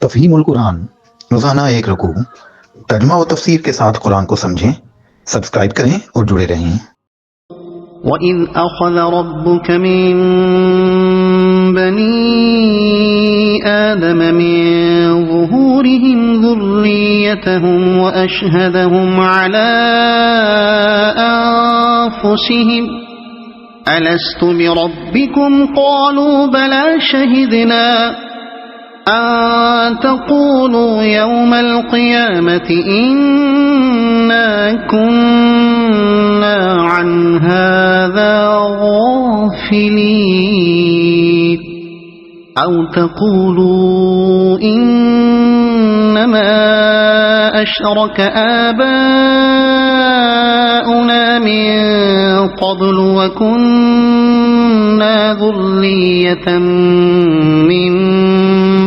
تفہیم القرآن، روزانہ ایک رکوع، ترجمہ و تفسیر کے ساتھ قرآن کو سمجھیں۔ سبسکرائب کریں اور جڑے رہیں۔ وَإِذْ أَخَذَ رَبُّكَ مِن بَنِي آدَمَ مِن ظُهُورِهِمْ ذُرِّيَّتَهُمْ وَأَشْهَدَهُمْ عَلَىٰ أَنفُسِهِمْ أَلَسْتُ بِرَبِّكُمْ قَالُوا بَلَىٰ شَهِدْنَا أَن تَقُولُوا يَوْمَ الْقِيَامَةِ إِنَّا كُنَّا عَنْ هَٰذَا غَافِلِينَ أَوْ تَقُولُوا إِنَّمَا أَشْرَكَ آبَاؤُنَا مِن قَبْلُ وَكُنَّا ذُرِّيَّةً مِّن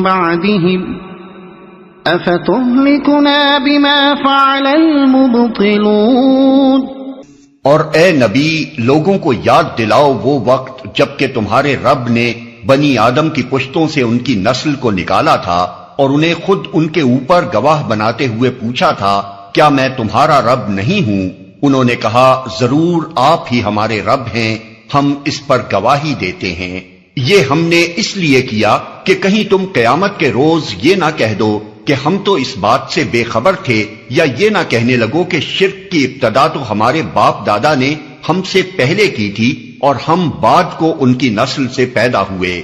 بَعْدِهِمْ أَفَتُهْلِكُنَا بِمَا فَعَلَ الْمُبْطِلُونَ۔ اور اے نبی، لوگوں کو یاد دلاؤ وہ وقت جب کہ تمہارے رب نے بنی آدم کی پشتوں سے ان کی نسل کو نکالا تھا اور انہیں خود ان کے اوپر گواہ بناتے ہوئے پوچھا تھا، کیا میں تمہارا رب نہیں ہوں؟ انہوں نے کہا، ضرور آپ ہی ہمارے رب ہیں، ہم اس پر گواہی دیتے ہیں۔ یہ ہم نے اس لیے کیا کہ کہیں تم قیامت کے روز یہ نہ کہہ دو کہ ہم تو اس بات سے بے خبر تھے، یا یہ نہ کہنے لگو کہ شرک کی ابتدا تو ہمارے باپ دادا نے ہم سے پہلے کی تھی اور ہم بعد کو ان کی نسل سے پیدا ہوئے۔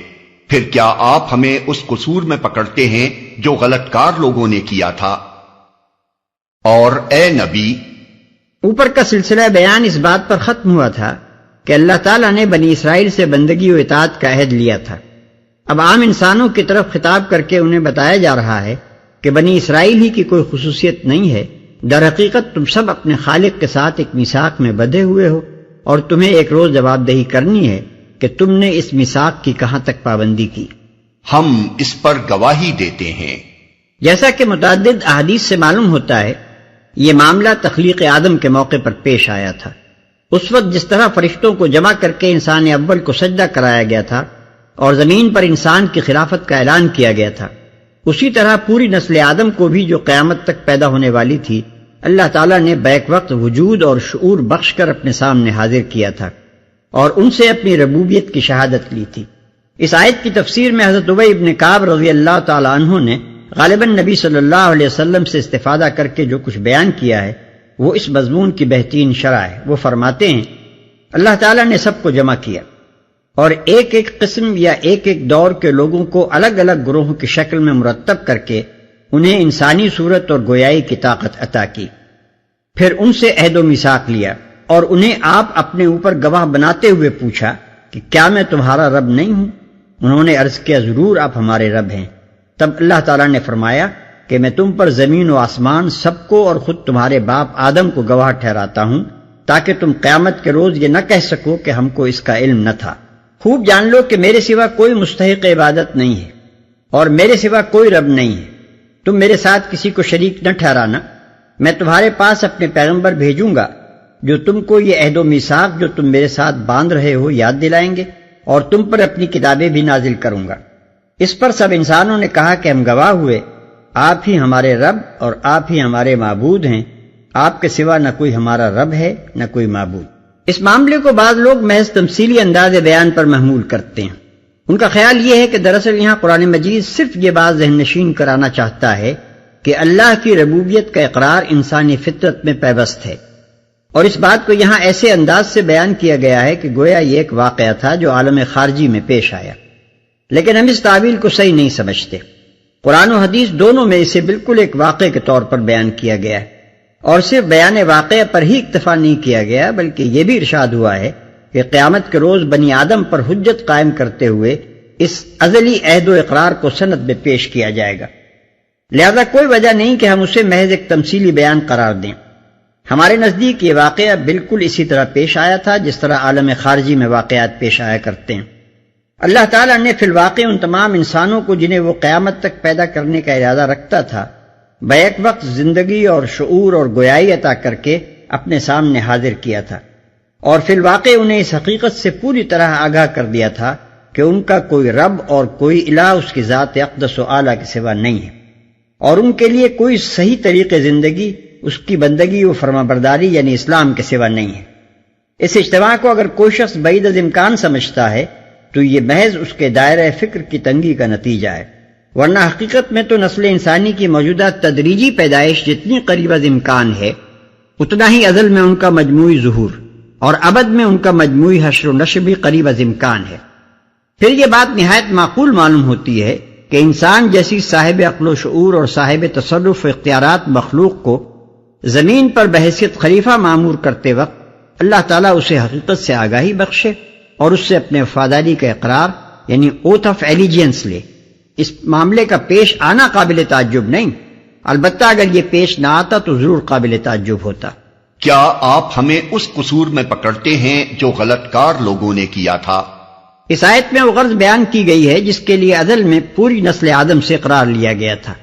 پھر کیا آپ ہمیں اس قصور میں پکڑتے ہیں جو غلط کار لوگوں نے کیا تھا؟ اور اے نبی، اوپر کا سلسلہ بیان اس بات پر ختم ہوا تھا کہ اللہ تعالیٰ نے بنی اسرائیل سے بندگی و اطاعت کا عہد لیا تھا۔ اب عام انسانوں کی طرف خطاب کر کے انہیں بتایا جا رہا ہے کہ بنی اسرائیل ہی کی کوئی خصوصیت نہیں ہے، در حقیقت تم سب اپنے خالق کے ساتھ ایک میثاق میں بندھے ہوئے ہو، اور تمہیں ایک روز جواب دہی کرنی ہے کہ تم نے اس میثاق کی کہاں تک پابندی کی۔ ہم اس پر گواہی دیتے ہیں۔ جیسا کہ متعدد احادیث سے معلوم ہوتا ہے، یہ معاملہ تخلیق آدم کے موقع پر پیش آیا تھا۔ اس وقت جس طرح فرشتوں کو جمع کر کے انسان اول کو سجدہ کرایا گیا تھا اور زمین پر انسان کی خلافت کا اعلان کیا گیا تھا، اسی طرح پوری نسل آدم کو بھی جو قیامت تک پیدا ہونے والی تھی، اللہ تعالیٰ نے بیک وقت وجود اور شعور بخش کر اپنے سامنے حاضر کیا تھا اور ان سے اپنی ربوبیت کی شہادت لی تھی۔ اس آیت کی تفسیر میں حضرت ابی بن کعب رضی اللہ تعالیٰ عنہ نے غالباً نبی صلی اللہ علیہ وسلم سے استفادہ کر کے جو کچھ بیان کیا ہے وہ اس مضمون کی بہترین شرح ہے۔ وہ فرماتے ہیں، اللہ تعالیٰ نے سب کو جمع کیا اور ایک ایک قسم یا ایک ایک دور کے لوگوں کو الگ الگ گروہوں کی شکل میں مرتب کر کے انہیں انسانی صورت اور گویائی کی طاقت عطا کی، پھر ان سے عہد و میثاق لیا اور انہیں آپ اپنے اوپر گواہ بناتے ہوئے پوچھا کہ کیا میں تمہارا رب نہیں ہوں؟ انہوں نے عرض کیا، ضرور آپ ہمارے رب ہیں۔ تب اللہ تعالیٰ نے فرمایا کہ میں تم پر زمین و آسمان سب کو اور خود تمہارے باپ آدم کو گواہ ٹھہراتا ہوں، تاکہ تم قیامت کے روز یہ نہ کہہ سکو کہ ہم کو اس کا علم نہ تھا۔ خوب جان لو کہ میرے سوا کوئی مستحق عبادت نہیں ہے اور میرے سوا کوئی رب نہیں ہے، تم میرے ساتھ کسی کو شریک نہ ٹھہرانا۔ میں تمہارے پاس اپنے پیغمبر بھیجوں گا جو تم کو یہ عہد و میثاق جو تم میرے ساتھ باندھ رہے ہو یاد دلائیں گے، اور تم پر اپنی کتابیں بھی نازل کروں گا۔ اس پر سب انسانوں نے کہا کہ ہم گواہ ہوئے، آپ ہی ہمارے رب اور آپ ہی ہمارے معبود ہیں، آپ کے سوا نہ کوئی ہمارا رب ہے نہ کوئی معبود۔ اس معاملے کو بعض لوگ محض تمثیلی انداز بیان پر محمول کرتے ہیں۔ ان کا خیال یہ ہے کہ دراصل یہاں قرآن مجید صرف یہ بات ذہن نشین کرانا چاہتا ہے کہ اللہ کی ربوبیت کا اقرار انسانی فطرت میں پیوست ہے، اور اس بات کو یہاں ایسے انداز سے بیان کیا گیا ہے کہ گویا یہ ایک واقعہ تھا جو عالم خارجی میں پیش آیا، لیکن ہم اس تعبیر کو صحیح نہیں سمجھتے۔ قرآن و حدیث دونوں میں اسے بالکل ایک واقعے کے طور پر بیان کیا گیا ہے، اور صرف بیان واقعہ پر ہی اکتفا نہیں کیا گیا بلکہ یہ بھی ارشاد ہوا ہے کہ قیامت کے روز بنی آدم پر حجت قائم کرتے ہوئے اس ازلی عہد و اقرار کو سند میں پیش کیا جائے گا، لہذا کوئی وجہ نہیں کہ ہم اسے محض ایک تمثیلی بیان قرار دیں۔ ہمارے نزدیک یہ واقعہ بالکل اسی طرح پیش آیا تھا جس طرح عالم خارجی میں واقعات پیش آیا کرتے ہیں۔ اللہ تعالیٰ نے فی الواقع ان تمام انسانوں کو جنہیں وہ قیامت تک پیدا کرنے کا ارادہ رکھتا تھا بیک وقت زندگی اور شعور اور گویائی عطا کر کے اپنے سامنے حاضر کیا تھا، اور فی الواقع انہیں اس حقیقت سے پوری طرح آگاہ کر دیا تھا کہ ان کا کوئی رب اور کوئی الہ اس کی ذات اقدس و اعلیٰ کے سوا نہیں ہے۔ اور ان کے لیے کوئی صحیح طریقے زندگی اس کی بندگی و فرمانبرداری یعنی اسلام کے سوا نہیں ہے۔ اس اجتماع کو اگر کوئی شخص بعید از امکان سمجھتا ہے تو یہ محض اس کے دائرہ فکر کی تنگی کا نتیجہ ہے، ورنہ حقیقت میں تو نسل انسانی کی موجودہ تدریجی پیدائش جتنی قریب از امکان ہے اتنا ہی ازل میں ان کا مجموعی ظہور اور ابد میں ان کا مجموعی حشر و نشر بھی قریب از امکان ہے۔ پھر یہ بات نہایت معقول معلوم ہوتی ہے کہ انسان جیسی صاحب عقل و شعور اور صاحب تصرف و اختیارات مخلوق کو زمین پر بحیثیت خلیفہ معمور کرتے وقت اللہ تعالیٰ اسے حقیقت سے آگاہی بخشے اور اس سے اپنے وفاداری کا اقرار یعنی اوتھ آف ایلیجینس لے۔ اس معاملے کا پیش آنا قابل تعجب نہیں، البتہ اگر یہ پیش نہ آتا تو ضرور قابل تعجب ہوتا۔ کیا آپ ہمیں اس قصور میں پکڑتے ہیں جو غلط کار لوگوں نے کیا تھا؟ اس آیت میں وہ غرض بیان کی گئی ہے جس کے لیے ازل میں پوری نسل آدم سے اقرار لیا گیا تھا،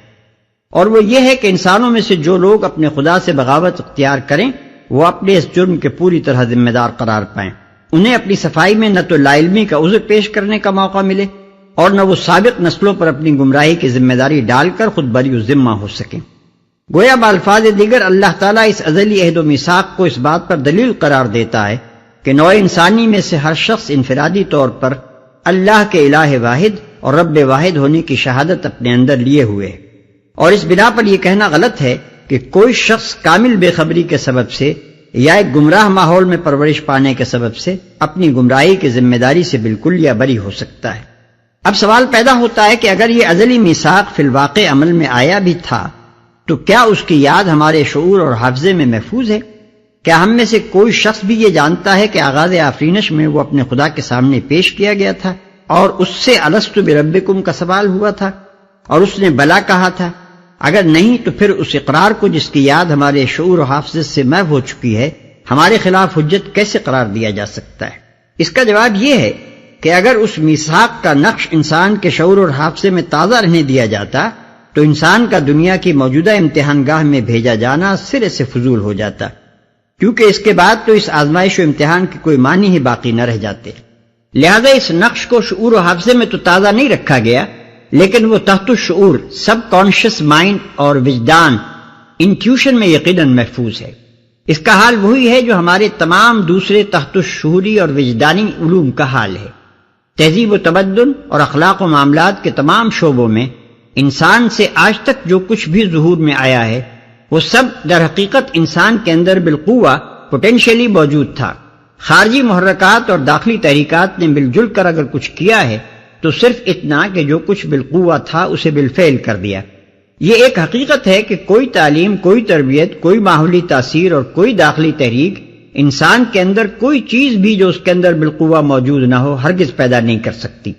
اور وہ یہ ہے کہ انسانوں میں سے جو لوگ اپنے خدا سے بغاوت اختیار کریں وہ اپنے اس جرم کے پوری طرح ذمہ دار قرار پائیں، انہیں اپنی صفائی میں نہ تو لا علمی کا عذر پیش کرنے کا موقع ملے اور نہ وہ سابق نسلوں پر اپنی گمراہی کی ذمہ داری ڈال کر خود بری الذمہ ہو سکیں۔ گویا بالفاظ دیگر اللہ تعالیٰ اس ازلی عہد و میثاق کو اس بات پر دلیل قرار دیتا ہے کہ نوع انسانی میں سے ہر شخص انفرادی طور پر اللہ کے الہ واحد اور رب واحد ہونے کی شہادت اپنے اندر لیے ہوئے ہے، اور اس بنا پر یہ کہنا غلط ہے کہ کوئی شخص کامل بے خبری کے سبب سے یا ایک گمراہ ماحول میں پرورش پانے کے سبب سے اپنی گمراہی کی ذمہ داری سے بالکل یا بری ہو سکتا ہے۔ اب سوال پیدا ہوتا ہے کہ اگر یہ ازلی میثاق فی الواقع عمل میں آیا بھی تھا تو کیا اس کی یاد ہمارے شعور اور حافظے میں محفوظ ہے؟ کیا ہم میں سے کوئی شخص بھی یہ جانتا ہے کہ آغاز آفرینش میں وہ اپنے خدا کے سامنے پیش کیا گیا تھا اور اس سے الست بربکم کا سوال ہوا تھا اور اس نے بلا کہا تھا؟ اگر نہیں تو پھر اس اقرار کو جس کی یاد ہمارے شعور و حافظے سے محو ہو چکی ہے ہمارے خلاف حجت کیسے قرار دیا جا سکتا ہے؟ اس کا جواب یہ ہے کہ اگر اس میثاق کا نقش انسان کے شعور اور حافظے میں تازہ رہنے دیا جاتا تو انسان کا دنیا کی موجودہ امتحان گاہ میں بھیجا جانا سرے سے فضول ہو جاتا، کیونکہ اس کے بعد تو اس آزمائش و امتحان کے کوئی معنی ہی باقی نہ رہ جاتے۔ لہذا اس نقش کو شعور و حافظے میں تو تازہ نہیں رکھا گیا، لیکن وہ تحت الشعور سب کانشس مائنڈ اور وجدان انٹیوشن میں یقیناً محفوظ ہے۔ اس کا حال وہی ہے جو ہمارے تمام دوسرے تحت الشعوری اور وجدانی علوم کا حال ہے۔ تہذیب و تمدن اور اخلاق و معاملات کے تمام شعبوں میں انسان سے آج تک جو کچھ بھی ظہور میں آیا ہے وہ سب در حقیقت انسان کے اندر بالقوہ پوٹینشیلی موجود تھا۔ خارجی محرکات اور داخلی تحریکات نے مل جل کر اگر کچھ کیا ہے تو صرف اتنا کہ جو کچھ بالقوہ تھا اسے بالفعل کر دیا۔ یہ ایک حقیقت ہے کہ کوئی تعلیم، کوئی تربیت، کوئی ماحولی تاثیر اور کوئی داخلی تحریک انسان کے اندر کوئی چیز بھی جو اس کے اندر بالقوہ موجود نہ ہو ہرگز پیدا نہیں کر سکتی،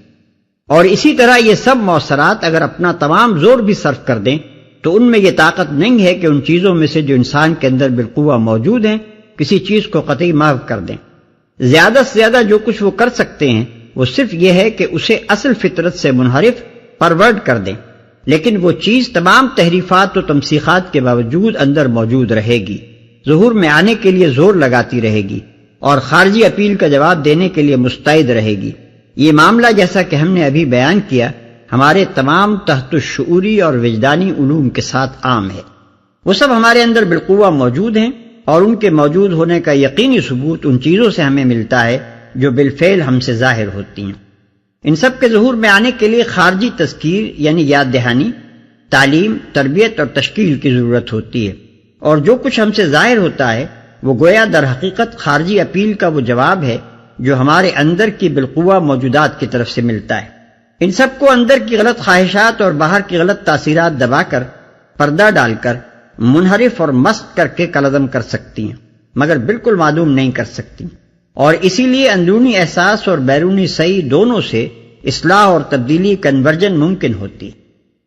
اور اسی طرح یہ سب مؤثرات اگر اپنا تمام زور بھی صرف کر دیں تو ان میں یہ طاقت نہیں ہے کہ ان چیزوں میں سے جو انسان کے اندر بالقوہ موجود ہیں کسی چیز کو قطعی محو کر دیں۔ زیادہ سے زیادہ جو کچھ وہ کر سکتے ہیں وہ صرف یہ ہے کہ اسے اصل فطرت سے منحرف پرورڈ کر دیں، لیکن وہ چیز تمام تحریفات و تمسیخات کے باوجود اندر موجود رہے گی، ظہور میں آنے کے لیے زور لگاتی رہے گی اور خارجی اپیل کا جواب دینے کے لیے مستعد رہے گی۔ یہ معاملہ جیسا کہ ہم نے ابھی بیان کیا ہمارے تمام تحت الشعوری اور وجدانی علوم کے ساتھ عام ہے۔ وہ سب ہمارے اندر بالقوہ موجود ہیں اور ان کے موجود ہونے کا یقینی ثبوت ان چیزوں سے ہمیں ملتا ہے جو بالفعل ہم سے ظاہر ہوتی ہیں۔ ان سب کے ظہور میں آنے کے لیے خارجی تذکیر یعنی یاد دہانی، تعلیم، تربیت اور تشکیل کی ضرورت ہوتی ہے، اور جو کچھ ہم سے ظاہر ہوتا ہے وہ گویا در حقیقت خارجی اپیل کا وہ جواب ہے جو ہمارے اندر کی بالقوہ موجودات کی طرف سے ملتا ہے۔ ان سب کو اندر کی غلط خواہشات اور باہر کی غلط تاثیرات دبا کر، پردہ ڈال کر، منحرف اور مست کر کے کالعدم کر سکتی ہیں، مگر بالکل معدوم نہیں کر سکتی، اور اسی لیے اندرونی احساس اور بیرونی سعی دونوں سے اصلاح اور تبدیلی کنورجن ممکن ہوتی۔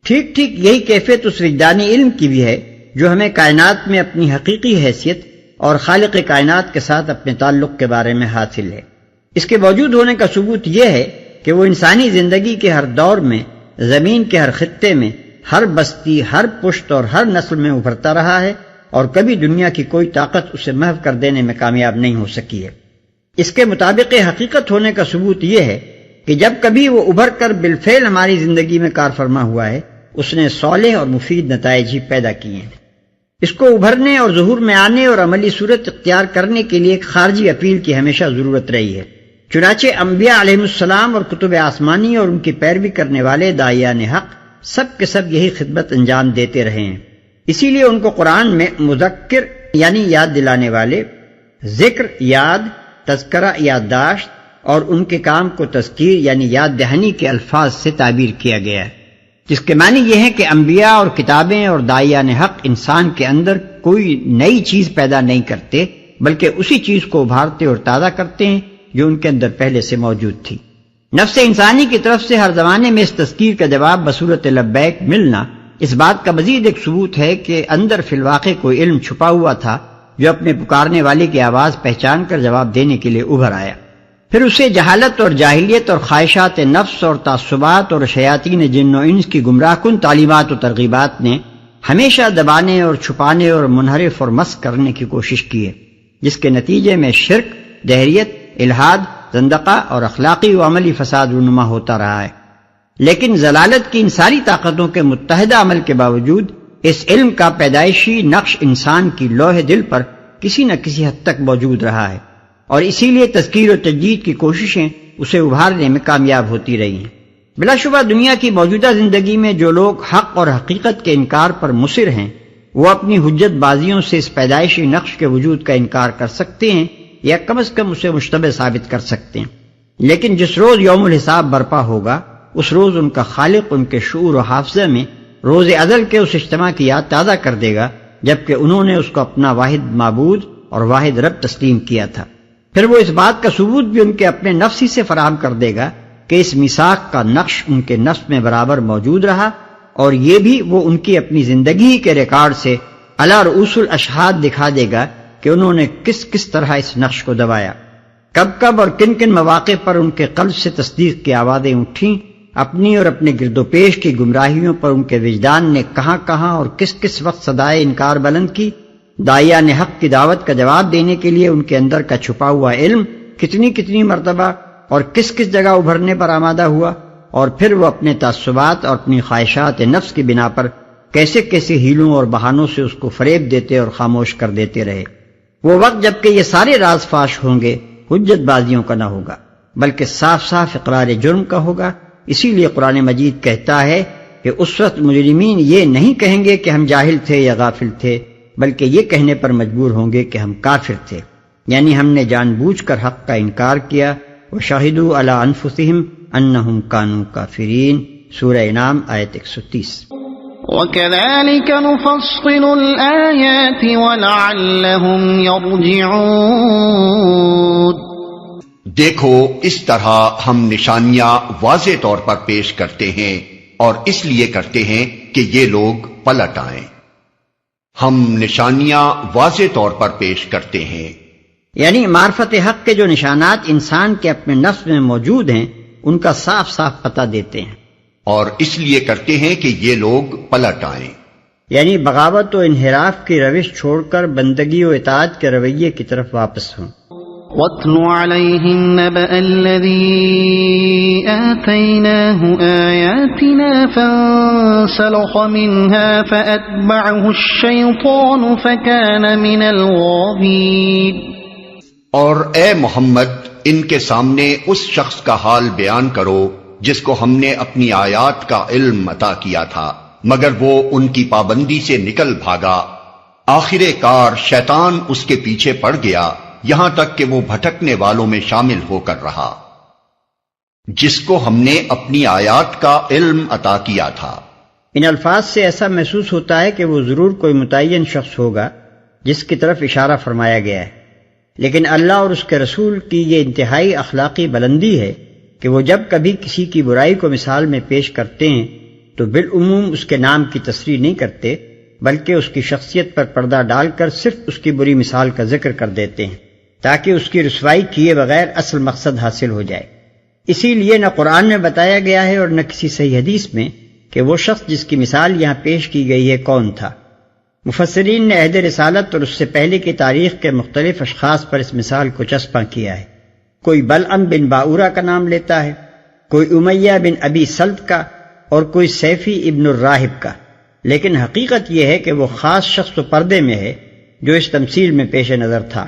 ٹھیک ٹھیک یہی کیفیت اس وجدانی علم کی بھی ہے جو ہمیں کائنات میں اپنی حقیقی حیثیت اور خالق کائنات کے ساتھ اپنے تعلق کے بارے میں حاصل ہے۔ اس کے موجود ہونے کا ثبوت یہ ہے کہ وہ انسانی زندگی کے ہر دور میں، زمین کے ہر خطے میں، ہر بستی، ہر پشت اور ہر نسل میں ابھرتا رہا ہے، اور کبھی دنیا کی کوئی طاقت اسے محو کر دینے میں کامیاب نہیں ہو سکی ہے۔ اس کے مطابق حقیقت ہونے کا ثبوت یہ ہے کہ جب کبھی وہ ابھر کر بالفعل ہماری زندگی میں کار فرما ہوا ہے اس نے صالح اور مفید نتائج ہی پیدا کیے ہیں۔ اس کو ابھرنے اور ظہور میں آنے اور عملی صورت اختیار کرنے کے لیے ایک خارجی اپیل کی ہمیشہ ضرورت رہی ہے۔ چنانچہ انبیاء علیہ السلام اور کتب آسمانی اور ان کی پیروی کرنے والے داعیان حق سب کے سب یہی خدمت انجام دیتے رہے ہیں۔ اسی لیے ان کو قرآن میں مذکر یعنی یاد دلانے والے، ذکر یاد، تذکرہ یادداشت اور ان کے کام کو تذکیر یعنی یاد دہانی کے الفاظ سے تعبیر کیا گیا ہے، جس کے معنی یہ ہے کہ انبیاء اور کتابیں اور داعیان حق انسان کے اندر کوئی نئی چیز پیدا نہیں کرتے، بلکہ اسی چیز کو ابھارتے اور تازہ کرتے ہیں جو ان کے اندر پہلے سے موجود تھی۔ نفس انسانی کی طرف سے ہر زمانے میں اس تذکیر کا جواب بصورت لبیک ملنا اس بات کا مزید ایک ثبوت ہے کہ اندر فی الواقع کوئی علم چھپا ہوا تھا جو اپنے پکارنے والے کی آواز پہچان کر جواب دینے کے لیے ابھر آیا۔ پھر اسے جہالت اور جاہلیت اور خواہشات نفس اور تعصبات اور شیاطین جن و انس کی گمراہ کن تعلیمات و ترغیبات نے ہمیشہ دبانے اور چھپانے اور منحرف اور مسخ کرنے کی کوشش کی ہے، جس کے نتیجے میں شرک، دہریت، الحاد، زندقہ اور اخلاقی و عملی فساد رونما ہوتا رہا ہے۔ لیکن ضلالت کی ان ساری طاقتوں کے متحدہ عمل کے باوجود اس علم کا پیدائشی نقش انسان کی لوح دل پر کسی نہ کسی حد تک موجود رہا ہے، اور اسی لیے تذکیر و تجدید کی کوششیں اسے ابھارنے میں کامیاب ہوتی رہی ہیں۔ بلا شبہ دنیا کی موجودہ زندگی میں جو لوگ حق اور حقیقت کے انکار پر مصر ہیں، وہ اپنی حجت بازیوں سے اس پیدائشی نقش کے وجود کا انکار کر سکتے ہیں یا کم از کم اسے مشتبہ ثابت کر سکتے ہیں، لیکن جس روز یوم الحساب برپا ہوگا اس روز ان کا خالق ان کے شعور و حافظہ میں روز ازل کے اس اجتماع کی یاد تازہ کر دے گا جبکہ انہوں نے اس کو اپنا واحد معبود اور واحد رب تسلیم کیا تھا۔ پھر وہ اس بات کا ثبوت بھی ان کے اپنے نفس ہی سے فراہم کر دے گا کہ اس میثاق کا نقش ان کے نفس میں برابر موجود رہا، اور یہ بھی وہ ان کی اپنی زندگی کے ریکارڈ سے علی رؤوس الاشہاد دکھا دے گا کہ انہوں نے کس کس طرح اس نقش کو دبایا، کب کب اور کن کن مواقع پر ان کے قلب سے تصدیق کی آوازیں اٹھیں، اپنی اور اپنے گرد و پیش کی گمراہیوں پر ان کے وجدان نے کہاں کہاں اور کس کس وقت صدائے انکار بلند کی، داعیان حق کی دعوت کا جواب دینے کے لیے ان کے اندر کا چھپا ہوا علم کتنی کتنی مرتبہ اور کس کس جگہ ابھرنے پر آمادہ ہوا، اور پھر وہ اپنے تعصبات اور اپنی خواہشات نفس کی بنا پر کیسے کیسے ہیلوں اور بہانوں سے اس کو فریب دیتے اور خاموش کر دیتے رہے۔ وہ وقت جب کہ یہ سارے راز فاش ہوں گے حجت بازیوں کا نہ ہوگا بلکہ صاف صاف اقرار جرم کا ہوگا۔ اسی لیے قرآن مجید کہتا ہے کہ اس وقت مجرمین یہ نہیں کہیں گے کہ ہم جاہل تھے یا غافل تھے، بلکہ یہ کہنے پر مجبور ہوں گے کہ ہم کافر تھے، یعنی ہم نے جان بوجھ کر حق کا انکار کیا۔ وَشَهِدُوا عَلَىٰ أَنفُسِهِمْ أَنَّهُمْ كَانُوا كَافِرِينَ، سورہ انعام آیت 130۔ وَكَذَلِكَ نُفَصِّلُ الْآيَاتِ وَلَعَلَّهُمْ يَرْجِعُونَ۔ دیکھو اس طرح ہم نشانیاں واضح طور پر پیش کرتے ہیں، اور اس لیے کرتے ہیں کہ یہ لوگ پلٹ آئیں۔ ہم نشانیاں واضح طور پر پیش کرتے ہیں، یعنی معرفت حق کے جو نشانات انسان کے اپنے نفس میں موجود ہیں ان کا صاف صاف پتہ دیتے ہیں، اور اس لیے کرتے ہیں کہ یہ لوگ پلٹ آئیں، یعنی بغاوت و انحراف کی روش چھوڑ کر بندگی و اطاعت کے رویے کی طرف واپس ہوں۔ وَاتْلُ عَلَيْهِمْ نَبَأَ الَّذِي آتَيْنَاهُ آيَاتِنَا فَانسَلَخَ مِنْهَا فَأَتْبَعَهُ الشَّيْطَانُ فَكَانَ مِنَ الْغَاوِينَ۔ اور اے محمد ان کے سامنے اس شخص کا حال بیان کرو جس کو ہم نے اپنی آیات کا علم عطا کیا تھا، مگر وہ ان کی پابندی سے نکل بھاگا، آخر کار شیطان اس کے پیچھے پڑ گیا، یہاں تک کہ وہ بھٹکنے والوں میں شامل ہو کر رہا، جس کو ہم نے اپنی آیات کا علم عطا کیا تھا۔ ان الفاظ سے ایسا محسوس ہوتا ہے کہ وہ ضرور کوئی متعین شخص ہوگا جس کی طرف اشارہ فرمایا گیا ہے، لیکن اللہ اور اس کے رسول کی یہ انتہائی اخلاقی بلندی ہے کہ وہ جب کبھی کسی کی برائی کو مثال میں پیش کرتے ہیں تو بالعموم اس کے نام کی تصریح نہیں کرتے، بلکہ اس کی شخصیت پر پردہ ڈال کر صرف اس کی بری مثال کا ذکر کر دیتے ہیں تاکہ اس کی رسوائی کیے بغیر اصل مقصد حاصل ہو جائے۔ اسی لیے نہ قرآن میں بتایا گیا ہے اور نہ کسی صحیح حدیث میں کہ وہ شخص جس کی مثال یہاں پیش کی گئی ہے کون تھا۔ مفسرین نے عہد رسالت اور اس سے پہلے کی تاریخ کے مختلف اشخاص پر اس مثال کو چسپاں کیا ہے۔ کوئی بلعم بن باورا کا نام لیتا ہے، کوئی امیہ بن ابی سلط کا، اور کوئی سیفی ابن الراہب کا، لیکن حقیقت یہ ہے کہ وہ خاص شخص تو پردے میں ہے جو اس تمثیل میں پیش نظر تھا۔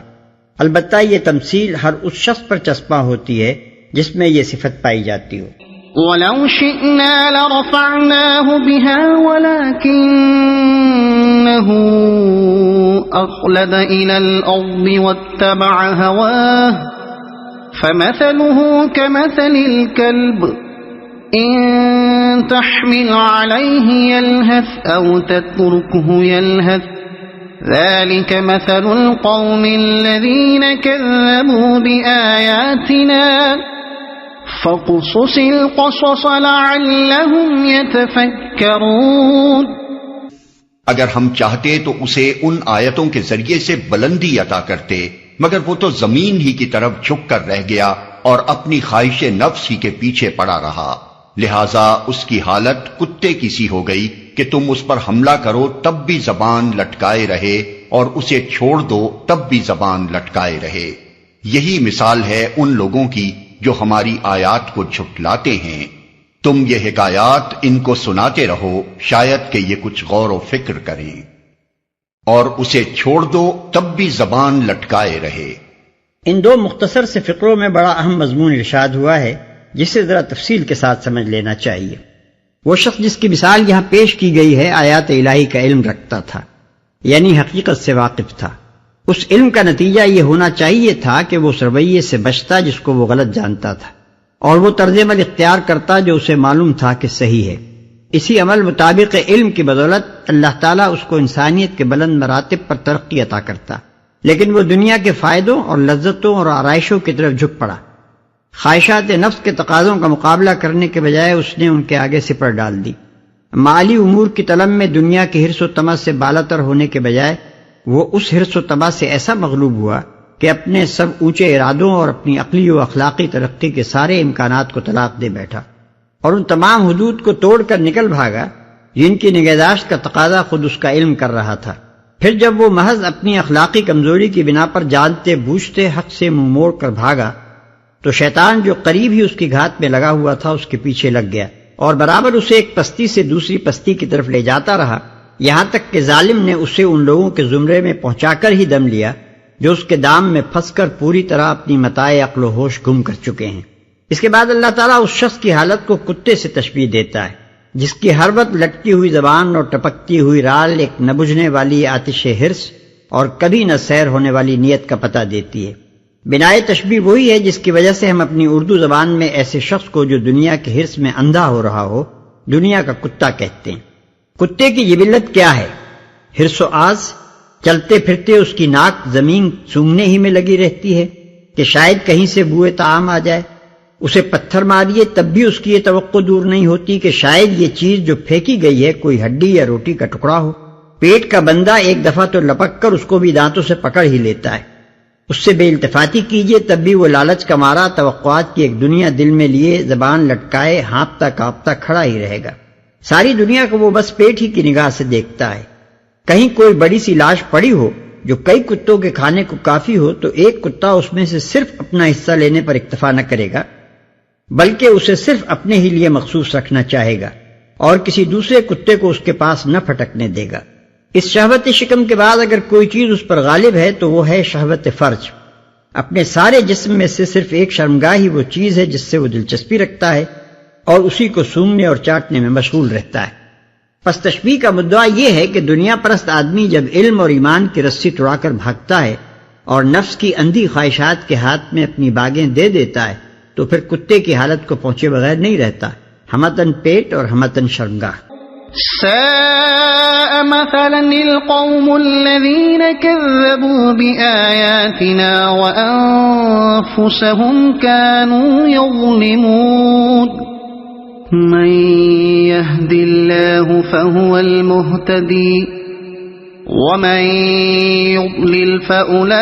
البتہ یہ تمثیل ہر اس شخص پر چسپاں ہوتی ہے جس میں یہ صفت پائی جاتی ہو۔ وَلَوْ شِئْنَا لَرَفَعْنَاهُ بِهَا وَلَكِنَّهُ أَخْلَدَ إِلَى الْأَرْضِ وَاتَّبَعَ هَوَاهُ فَمَثَلُهُ كَمَثَلِ الْكَلْبِ إِن تَحْمِلْ عَلَيْهِ يَلْهَثْ أَوْ تَتْرُكْهُ يَلْهَث ذَلِكَ مَثَلُ الْقَوْمِ الَّذِينَ كَذَّبُوا بِآيَاتِنَا فَقُصُصِ الْقَصَصَ لَعَلَّهُمْ يَتَفَكَّرُونَ۔ اگر ہم چاہتے تو اسے ان آیتوں کے ذریعے سے بلندی عطا کرتے، مگر وہ تو زمین ہی کی طرف جھک کر رہ گیا اور اپنی خواہش نفس ہی کے پیچھے پڑا رہا، لہذا اس کی حالت کتے کی سی ہو گئی کہ تم اس پر حملہ کرو تب بھی زبان لٹکائے رہے اور اسے چھوڑ دو تب بھی زبان لٹکائے رہے۔ یہی مثال ہے ان لوگوں کی جو ہماری آیات کو جھٹلاتے ہیں۔ تم یہ حکایات ان کو سناتے رہو، شاید کہ یہ کچھ غور و فکر کریں، اور اسے چھوڑ دو تب بھی زبان لٹکائے رہے۔ ان دو مختصر سے فقروں میں بڑا اہم مضمون ارشاد ہوا ہے جسے ذرا تفصیل کے ساتھ سمجھ لینا چاہیے۔ وہ شخص جس کی مثال یہاں پیش کی گئی ہے آیات الہی کا علم رکھتا تھا، یعنی حقیقت سے واقف تھا۔ اس علم کا نتیجہ یہ ہونا چاہیے تھا کہ وہ اس رویے سے بچتا جس کو وہ غلط جانتا تھا، اور وہ طرز عمل اختیار کرتا جو اسے معلوم تھا کہ صحیح ہے۔ اسی عمل مطابق علم کی بدولت اللہ تعالیٰ اس کو انسانیت کے بلند مراتب پر ترقی عطا کرتا، لیکن وہ دنیا کے فائدوں اور لذتوں اور آرائشوں کی طرف جھک پڑا۔ خواہشات نفس کے تقاضوں کا مقابلہ کرنے کے بجائے اس نے ان کے آگے سپر ڈال دی۔ مالی امور کی طلب میں دنیا کے حرص و طمع سے بالاتر ہونے کے بجائے وہ اس حرص و طمع سے ایسا مغلوب ہوا کہ اپنے سب اونچے ارادوں اور اپنی عقلی و اخلاقی ترقی کے سارے امکانات کو طلاق دے بیٹھا، اور ان تمام حدود کو توڑ کر نکل بھاگا جن کی نگہداشت کا تقاضا خود اس کا علم کر رہا تھا۔ پھر جب وہ محض اپنی اخلاقی کمزوری کی بنا پر جانتے بوجھتے حق سے منہ موڑ کر بھاگا تو شیطان جو قریب ہی اس کی گھات میں لگا ہوا تھا اس کے پیچھے لگ گیا اور برابر اسے ایک پستی سے دوسری پستی کی طرف لے جاتا رہا، یہاں تک کہ ظالم نے اسے ان لوگوں کے زمرے میں پہنچا کر ہی دم لیا جو اس کے دام میں پھنس کر پوری طرح اپنی متاع عقل و ہوش گم کر چکے ہیں۔ اس کے بعد اللہ تعالیٰ اس شخص کی حالت کو کتے سے تشبیہ دیتا ہے جس کی ہر وقت لٹکی ہوئی زبان اور ٹپکتی ہوئی رال ایک نہ بجھنے والی آتش حرص اور کبھی نہ سیر ہونے والی نیت کا پتہ دیتی ہے۔ بنائے تشبیہ وہی ہے جس کی وجہ سے ہم اپنی اردو زبان میں ایسے شخص کو جو دنیا کے حرص میں اندھا ہو رہا ہو دنیا کا کتا کہتے ہیں۔ کتے کی جبلت کیا ہے؟ حرص و آز، چلتے پھرتے اس کی ناک زمین سونگھنے ہی میں لگی رہتی ہے کہ شاید کہیں سے بوئے طعام آ جائے۔ اسے پتھر ماریے تب بھی اس کی یہ توقع دور نہیں ہوتی کہ شاید یہ چیز جو پھینکی گئی ہے کوئی ہڈی یا روٹی کا ٹکڑا ہو۔ پیٹ کا بندہ ایک دفعہ تو لپک کر اس کو بھی دانتوں سے پکڑ ہی لیتا ہے، اس سے بے التفاتی کیجیے تب بھی وہ لالچ کا مارا توقعات کی ایک دنیا دل میں لیے زبان لٹکائے ہانپتا کانپتا کھڑا ہی رہے گا۔ ساری دنیا کو وہ بس پیٹ ہی کی نگاہ سے دیکھتا ہے۔ کہیں کوئی بڑی سی لاش پڑی ہو جو کئی کتوں کے کھانے کو کافی ہو تو ایک کتا اس میں سے صرف اپنا حصہ لینے پر اکتفا نہ کرے گا بلکہ اسے صرف اپنے ہی لیے مخصوص رکھنا چاہے گا اور کسی دوسرے کتے کو اس کے پاس نہ پھٹکنے دے گا۔ اس شہوت شکم کے بعد اگر کوئی چیز اس پر غالب ہے تو وہ ہے شہوت فرج۔ اپنے سارے جسم میں سے صرف ایک شرمگاہ ہی وہ چیز ہے جس سے وہ دلچسپی رکھتا ہے اور اسی کو سونگھنے اور چاٹنے میں مشغول رہتا ہے۔ پس تشبیہ کا مدعا یہ ہے کہ دنیا پرست آدمی جب علم اور ایمان کی رسی توڑا کر بھاگتا ہے اور نفس کی اندھی خواہشات کے ہاتھ میں اپنی باغیں دے دیتا ہے تو پھر کتے کی حالت کو پہنچے بغیر نہیں رہتا، ہمتن پیٹ اور ہمتن شرمگاہ۔ ساء مثلا القوم الذين كذبوا بآياتنا وأنفسهم كانوا يظلمون من يهد الله فهو المهتدي ومن يضلل فأولئك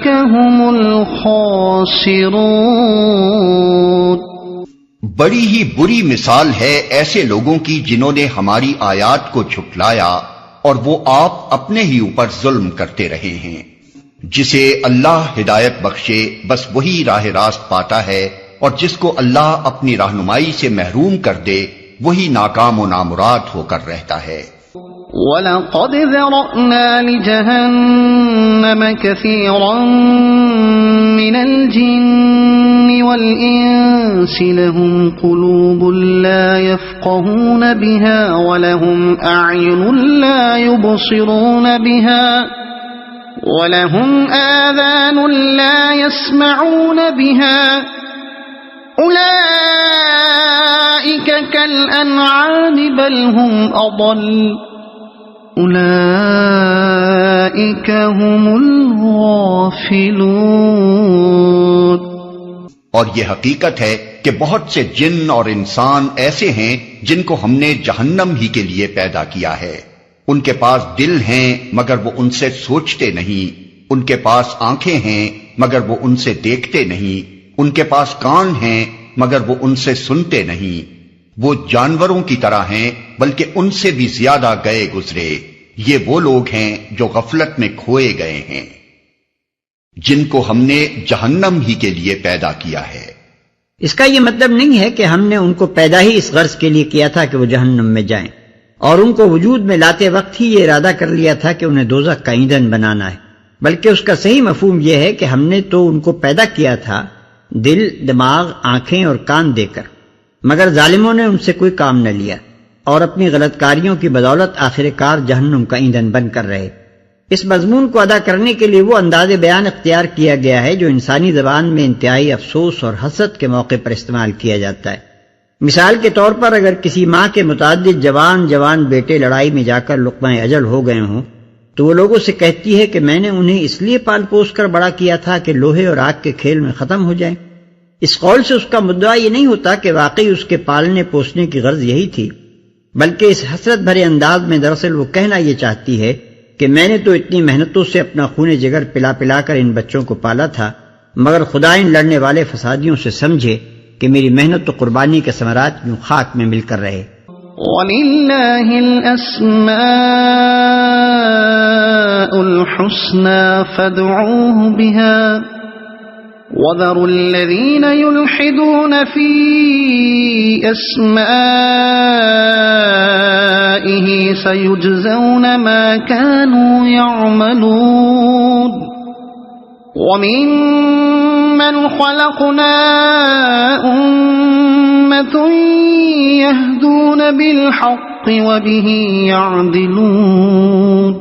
هم الخاسرون۔ بڑی ہی بری مثال ہے ایسے لوگوں کی جنہوں نے ہماری آیات کو جھٹلایا اور وہ آپ اپنے ہی اوپر ظلم کرتے رہے ہیں۔ جسے اللہ ہدایت بخشے بس وہی راہ راست پاتا ہے اور جس کو اللہ اپنی رہنمائی سے محروم کر دے وہی ناکام و نامراد ہو کر رہتا ہے۔ وَلَقَدْ ذَرَأْنَا لِجَهَنَّمَ كَثِيرًا مِنَ الْجِنِّ وَالْإِنسِ لَهُمْ قُلُوبٌ لَا يَفْقَهُونَ بِهَا وَلَهُمْ أَعْيُنٌ لَا يُبْصِرُونَ بِهَا وَلَهُمْ آذَانٌ لَا يَسْمَعُونَ بِهَا أُولَئِكَ كَالْأَنْعَامِ بَلْ هُمْ أَضَلُّ أُولَئِكَ هُمُ الْغَافِلُونَ۔ اور یہ حقیقت ہے کہ بہت سے جن اور انسان ایسے ہیں جن کو ہم نے جہنم ہی کے لیے پیدا کیا ہے۔ ان کے پاس دل ہیں مگر وہ ان سے سوچتے نہیں، ان کے پاس آنکھیں ہیں مگر وہ ان سے دیکھتے نہیں، ان کے پاس کان ہیں مگر وہ ان سے سنتے نہیں۔ وہ جانوروں کی طرح ہیں بلکہ ان سے بھی زیادہ گئے گزرے۔ یہ وہ لوگ ہیں جو غفلت میں کھوئے گئے ہیں، جن کو ہم نے جہنم ہی کے لیے پیدا کیا ہے۔ اس کا یہ مطلب نہیں ہے کہ ہم نے ان کو پیدا ہی اس غرض کے لیے کیا تھا کہ وہ جہنم میں جائیں، اور ان کو وجود میں لاتے وقت ہی یہ ارادہ کر لیا تھا کہ انہیں دوزخ کا ایندھن بنانا ہے، بلکہ اس کا صحیح مفہوم یہ ہے کہ ہم نے تو ان کو پیدا کیا تھا دل، دماغ، آنکھیں اور کان دے کر، مگر ظالموں نے ان سے کوئی کام نہ لیا اور اپنی غلط کاریوں کی بدولت آخر کار جہنم کا ایندھن بن کر رہے۔ اس مضمون کو ادا کرنے کے لیے وہ انداز بیان اختیار کیا گیا ہے جو انسانی زبان میں انتہائی افسوس اور حسرت کے موقع پر استعمال کیا جاتا ہے۔ مثال کے طور پر اگر کسی ماں کے متعدد جوان بیٹے لڑائی میں جا کر لقمہ اجل ہو گئے ہوں تو وہ لوگوں سے کہتی ہے کہ میں نے انہیں اس لیے پال پوس کر بڑا کیا تھا کہ لوہے اور آگ کے کھیل میں ختم ہو جائیں۔ اس قول سے اس کا مدعا یہ نہیں ہوتا کہ واقعی اس کے پالنے پوسنے کی غرض یہی تھی، بلکہ اس حسرت بھرے انداز میں دراصل وہ کہنا یہ چاہتی ہے کہ میں نے تو اتنی محنتوں سے اپنا خون جگر پلا پلا کر ان بچوں کو پالا تھا، مگر خدا ان لڑنے والے فسادیوں سے سمجھے کہ میری محنت و قربانی کے ثمرات یوں خاک میں مل کر رہے۔ وَلِلَّهِ الْأَسْمَاءُ الْحُسْنَى فَادْعُوهُ بِهَا وَذَرُوا الَّذِينَ يُلْحِدُونَ فِي أَسْمَائِهِ سَيُجْزَوْنَ مَا كَانُوا يَعْمَلُونَ وَمِمَّنْ خَلَقْنَا أُمَّةٌ يَهْدُونَ بِالْحَقِّ وَبِهِ يَعْدِلُونَ۔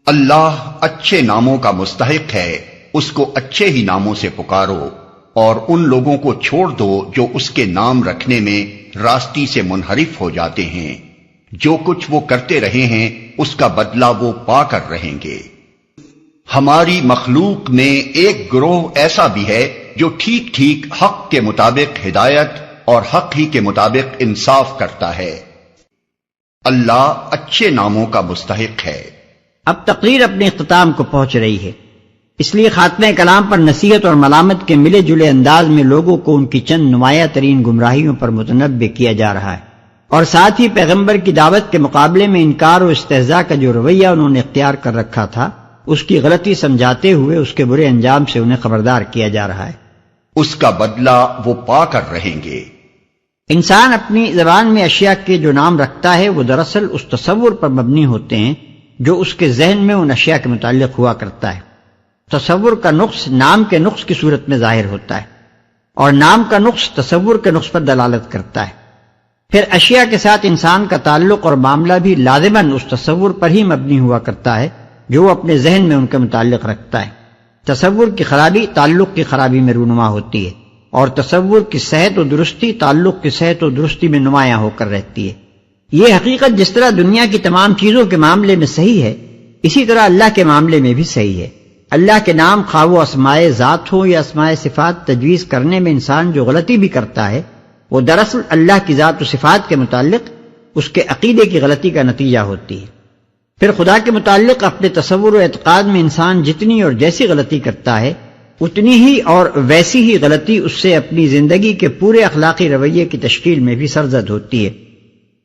اللہ اچھے ناموں کا مستحق ہے، اس کو اچھے ہی ناموں سے پکارو، اور ان لوگوں کو چھوڑ دو جو اس کے نام رکھنے میں راستی سے منحرف ہو جاتے ہیں۔ جو کچھ وہ کرتے رہے ہیں اس کا بدلہ وہ پا کر رہیں گے۔ ہماری مخلوق میں ایک گروہ ایسا بھی ہے جو ٹھیک ٹھیک حق کے مطابق ہدایت اور حق ہی کے مطابق انصاف کرتا ہے۔ اللہ اچھے ناموں کا مستحق ہے۔ اب تقریر اپنے اختتام کو پہنچ رہی ہے، اس لیے خاتمہ کلام پر نصیحت اور ملامت کے ملے جلے انداز میں لوگوں کو ان کی چند نمایاں ترین گمراہیوں پر متنبہ کیا جا رہا ہے، اور ساتھ ہی پیغمبر کی دعوت کے مقابلے میں انکار و استہزاء کا جو رویہ انہوں نے اختیار کر رکھا تھا اس کی غلطی سمجھاتے ہوئے اس کے برے انجام سے انہیں خبردار کیا جا رہا ہے۔ اس کا بدلہ وہ پا کر رہیں گے۔ انسان اپنی زبان میں اشیاء کے جو نام رکھتا ہے وہ دراصل اس تصور پر مبنی ہوتے ہیں جو اس کے ذہن میں ان اشیاء کے متعلق ہوا کرتا ہے۔ تصور کا نقص نام کے نقص کی صورت میں ظاہر ہوتا ہے، اور نام کا نقص تصور کے نقص پر دلالت کرتا ہے۔ پھر اشیاء کے ساتھ انسان کا تعلق اور معاملہ بھی لازماً اس تصور پر ہی مبنی ہوا کرتا ہے جو وہ اپنے ذہن میں ان کے متعلق رکھتا ہے۔ تصور کی خرابی تعلق کی خرابی میں رونما ہوتی ہے، اور تصور کی صحت و درستی تعلق کی صحت و درستی میں نمایاں ہو کر رہتی ہے۔ یہ حقیقت جس طرح دنیا کی تمام چیزوں کے معاملے میں صحیح ہے، اسی طرح اللہ کے معاملے میں بھی صحیح ہے۔ اللہ کے نام خواہ وہ اسماء ذات ہو یا اسماء صفات تجویز کرنے میں انسان جو غلطی بھی کرتا ہے وہ دراصل اللہ کی ذات و صفات کے متعلق اس کے عقیدے کی غلطی کا نتیجہ ہوتی ہے۔ پھر خدا کے متعلق اپنے تصور و اعتقاد میں انسان جتنی اور جیسی غلطی کرتا ہے اتنی ہی اور ویسی ہی غلطی اس سے اپنی زندگی کے پورے اخلاقی رویے کی تشکیل میں بھی سرزد ہوتی ہے،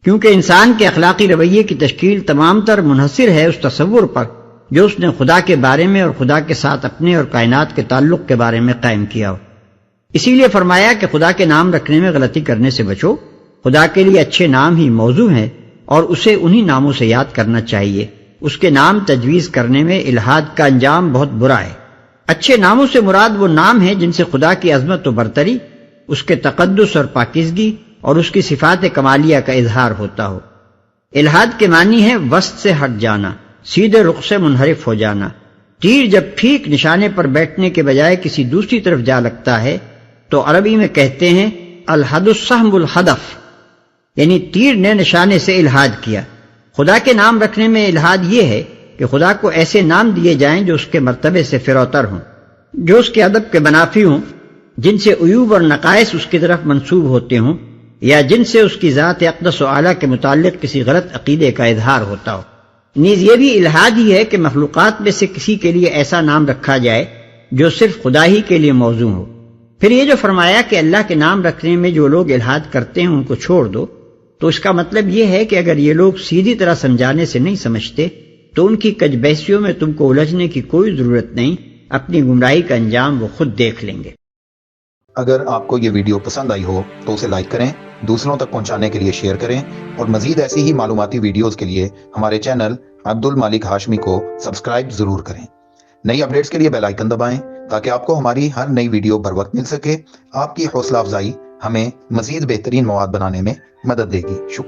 کیونکہ انسان کے اخلاقی رویے کی تشکیل تمام تر منحصر ہے اس تصور پر جو اس نے خدا کے بارے میں اور خدا کے ساتھ اپنے اور کائنات کے تعلق کے بارے میں قائم کیا ہو۔ اسی لیے فرمایا کہ خدا کے نام رکھنے میں غلطی کرنے سے بچو، خدا کے لیے اچھے نام ہی موضوع ہیں اور اسے انہی ناموں سے یاد کرنا چاہیے۔ اس کے نام تجویز کرنے میں الحاد کا انجام بہت برا ہے۔ اچھے ناموں سے مراد وہ نام ہیں جن سے خدا کی عظمت و برتری، اس کے تقدس اور پاکیزگی اور اس کی صفات کمالیہ کا اظہار ہوتا ہو۔ الحاد کے معنی ہے وسط سے ہٹ جانا، سیدھے رخ سے منحرف ہو جانا۔ تیر جب ٹھیک نشانے پر بیٹھنے کے بجائے کسی دوسری طرف جا لگتا ہے تو عربی میں کہتے ہیں الحد السہم الہدف، یعنی تیر نے نشانے سے الحاد کیا۔ خدا کے نام رکھنے میں الحاد یہ ہے کہ خدا کو ایسے نام دیے جائیں جو اس کے مرتبے سے فروتر ہوں، جو اس کے ادب کے منافی ہوں، جن سے عیوب اور نقائص اس کی طرف منسوب ہوتے ہوں، یا جن سے اس کی ذات اقدس و اعلیٰ کے متعلق کسی غلط عقیدے کا اظہار ہوتا ہو۔ نیز یہ بھی الحاد ہی ہے کہ مخلوقات میں سے کسی کے لیے ایسا نام رکھا جائے جو صرف خدا ہی کے لیے موزوں ہو۔ پھر یہ جو فرمایا کہ اللہ کے نام رکھنے میں جو لوگ الحاد کرتے ہیں ان کو چھوڑ دو، تو اس کا مطلب یہ ہے کہ اگر یہ لوگ سیدھی طرح سمجھانے سے نہیں سمجھتے تو ان کی کج بحثیوں میں تم کو الجھنے کی کوئی ضرورت نہیں، اپنی گمراہی کا انجام وہ خود دیکھ لیں گے۔ اگر آپ کو یہ ویڈیو پسند آئی ہو تو اسے لائک کریں، دوسروں تک پہنچانے کے لیے شیئر کریں، اور مزید ایسی ہی معلوماتی ویڈیوز کے لیے ہمارے چینل عبد المالک ہاشمی کو سبسکرائب ضرور کریں۔ نئی اپڈیٹس کے لیے بیل آئیکن دبائیں تاکہ آپ کو ہماری ہر نئی ویڈیو بر وقت مل سکے۔ آپ کی حوصلہ افزائی ہمیں مزید بہترین مواد بنانے میں مدد دے گی۔ شکریہ۔